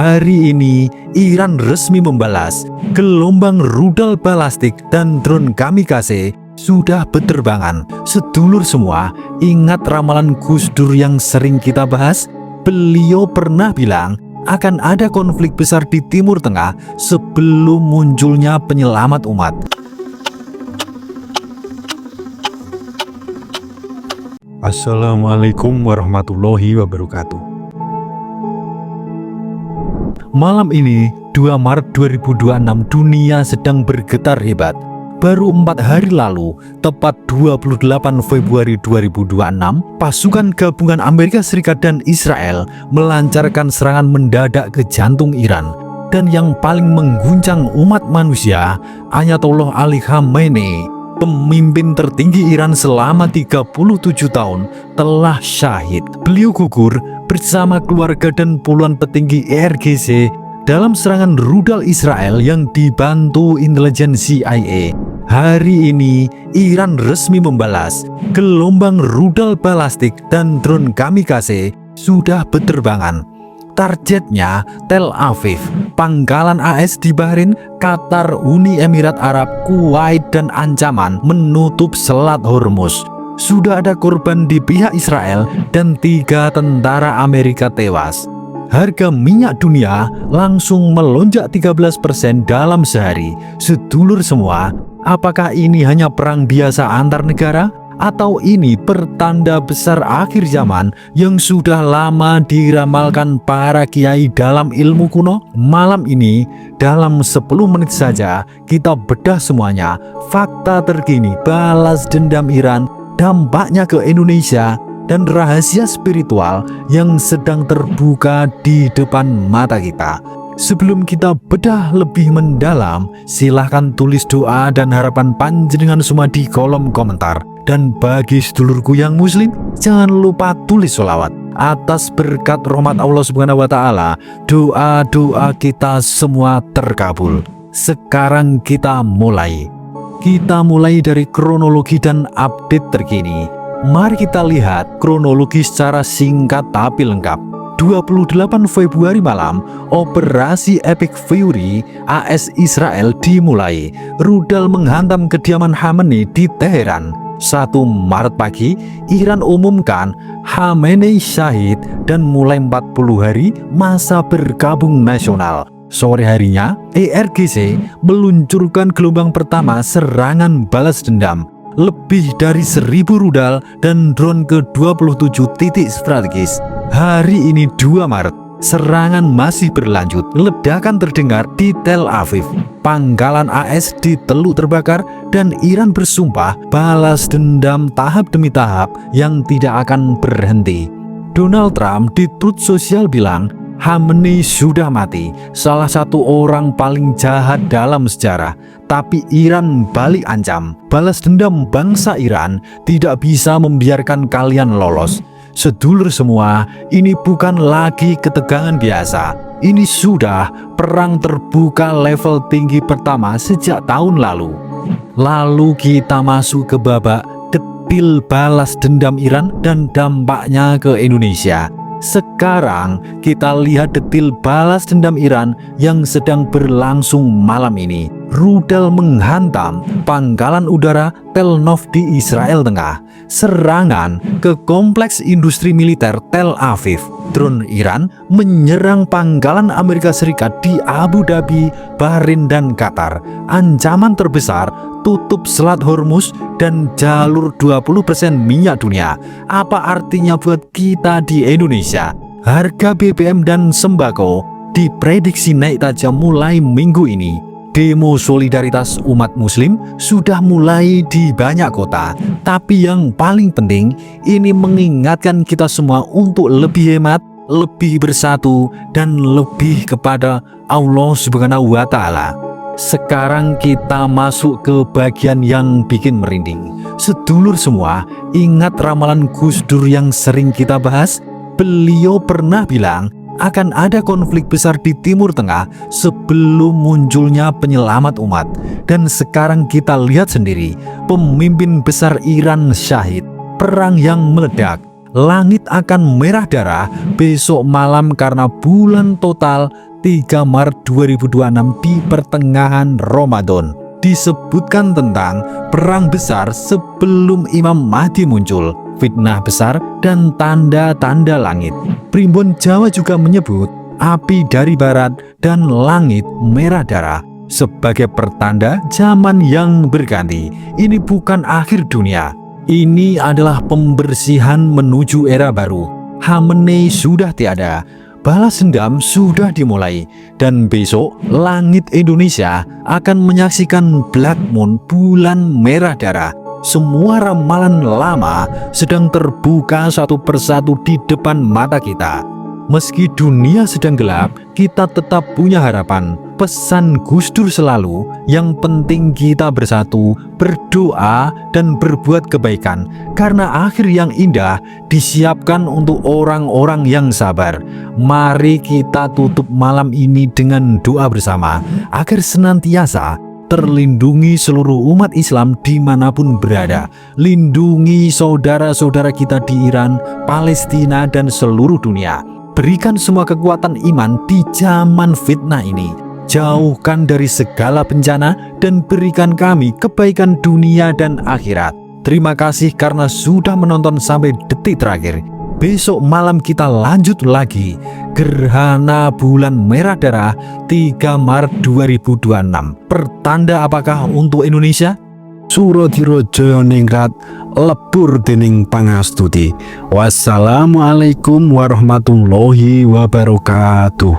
Hari ini, Iran resmi membalas. Gelombang rudal balistik dan drone kamikaze sudah berterbangan. Sedulur semua, ingat ramalan Gus Dur yang sering kita bahas? Beliau pernah bilang akan ada konflik besar di Timur Tengah sebelum munculnya penyelamat umat. Assalamualaikum warahmatullahi wabarakatuh. Malam ini, 2 Maret 2026, dunia sedang bergetar hebat. Baru 4 hari lalu, tepat 28 Februari 2026, pasukan gabungan Amerika Serikat dan Israel melancarkan serangan mendadak ke jantung Iran. Dan yang paling mengguncang umat manusia, Ayatollah Ali Khamenei, pemimpin tertinggi Iran selama 37 tahun, telah syahid. Beliau gugur bersama keluarga dan puluhan petinggi IRGC dalam serangan rudal Israel yang dibantu intelijen CIA. Hari ini, Iran resmi membalas. Gelombang rudal balistik dan drone kamikaze sudah berterbangan. Targetnya Tel Aviv, pangkalan AS di Bahrain, Qatar, Uni Emirat Arab, Kuwait, dan ancaman menutup Selat Hormuz. Sudah ada korban di pihak Israel dan 3 tentara Amerika tewas. Harga minyak dunia langsung melonjak 13% dalam sehari. Sedulur semua, apakah ini hanya perang biasa antar negara? Atau ini pertanda besar akhir zaman yang sudah lama diramalkan para kiai dalam ilmu kuno? Malam ini, dalam 10 menit saja, kita bedah semuanya. Fakta terkini balas dendam Iran, dampaknya ke Indonesia, dan rahasia spiritual yang sedang terbuka di depan mata kita. Sebelum kita bedah lebih mendalam, silahkan tulis doa dan harapan panjenengan semua di kolom komentar. Dan bagi sedulurku yang muslim, jangan lupa tulis sholawat. Atas berkat rahmat Allah Subhanahu wa Ta'ala, doa-doa kita semua terkabul. Sekarang kita mulai. Kita mulai dari kronologi dan update terkini. Mari kita lihat kronologi secara singkat tapi lengkap. 28 Februari malam, operasi Epic Fury AS Israel dimulai. Rudal menghantam kediaman Khamenei di Teheran. 1 Maret pagi, Iran umumkan Khamenei syahid dan mulai 40 hari masa bergabung nasional. Sore harinya, IRGC meluncurkan gelombang pertama serangan balas dendam. Lebih dari 1000 rudal dan drone ke 27 titik strategis. Hari ini 2 Maret, serangan masih berlanjut. Ledakan terdengar di Tel Aviv. Pangkalan AS di Teluk terbakar dan Iran bersumpah balas dendam tahap demi tahap yang tidak akan berhenti. Donald Trump di Truth Social bilang, Khamenei sudah mati, salah satu orang paling jahat dalam sejarah. Tapi Iran balik ancam, balas dendam bangsa Iran tidak bisa membiarkan kalian lolos. Sedulur semua, ini bukan lagi ketegangan biasa. Ini sudah perang terbuka level tinggi pertama sejak tahun lalu. Lalu kita masuk ke babak detil balas dendam Iran dan dampaknya ke Indonesia. Sekarang kita lihat detil balas dendam Iran yang sedang berlangsung malam ini. Rudal menghantam pangkalan udara Tel Nov di Israel Tengah. Serangan ke kompleks industri militer Tel Aviv. Drone Iran menyerang pangkalan Amerika Serikat di Abu Dhabi, Bahrain, dan Qatar. Ancaman terbesar tutup Selat Hormuz dan jalur 20% minyak dunia. Apa artinya buat kita di Indonesia? Harga BBM dan sembako diprediksi naik tajam mulai minggu ini. Demo solidaritas umat muslim sudah mulai di banyak kota. Tapi yang paling penting, ini mengingatkan kita semua untuk lebih hemat, lebih bersatu, dan lebih kepada Allah Subhanahu wa Ta'ala. Sekarang kita masuk ke bagian yang bikin merinding. Sedulur semua, ingat ramalan Gus Dur yang sering kita bahas? Beliau pernah bilang akan ada konflik besar di Timur Tengah sebelum munculnya penyelamat umat. Dan sekarang kita lihat sendiri, pemimpin besar Iran syahid. Perang yang meledak, langit akan merah darah besok malam karena bulan total 3 Maret 2026 di pertengahan Ramadan. Disebutkan tentang perang besar sebelum Imam Mahdi muncul, fitnah besar dan tanda-tanda langit. Primbon Jawa juga menyebut api dari barat dan langit merah darah sebagai pertanda zaman yang berganti. Ini bukan akhir dunia, ini adalah pembersihan menuju era baru. Hamenei sudah tiada, balas dendam sudah dimulai, dan besok langit Indonesia akan menyaksikan Black Moon, bulan merah darah. Semua ramalan lama sedang terbuka satu persatu di depan mata kita. Meski dunia sedang gelap, kita tetap punya harapan. Pesan Gus Dur selalu, yang penting kita bersatu, berdoa, dan berbuat kebaikan. Karena akhir yang indah disiapkan untuk orang-orang yang sabar. Mari kita tutup malam ini dengan doa bersama, agar senantiasa terlindungi seluruh umat Islam dimanapun berada. Lindungi saudara-saudara kita di Iran, Palestina, dan seluruh dunia. Berikan semua kekuatan iman di zaman fitnah ini. Jauhkan dari segala bencana dan berikan kami kebaikan dunia dan akhirat. Terima kasih karena sudah menonton sampai detik terakhir. Besok malam kita lanjut lagi. Gerhana bulan merah darah 3 Maret 2026. Pertanda apakah untuk Indonesia? Suradira Jaya Ningrat lebur dening pangastuti. Wassalamualaikum warahmatullahi wabarakatuh.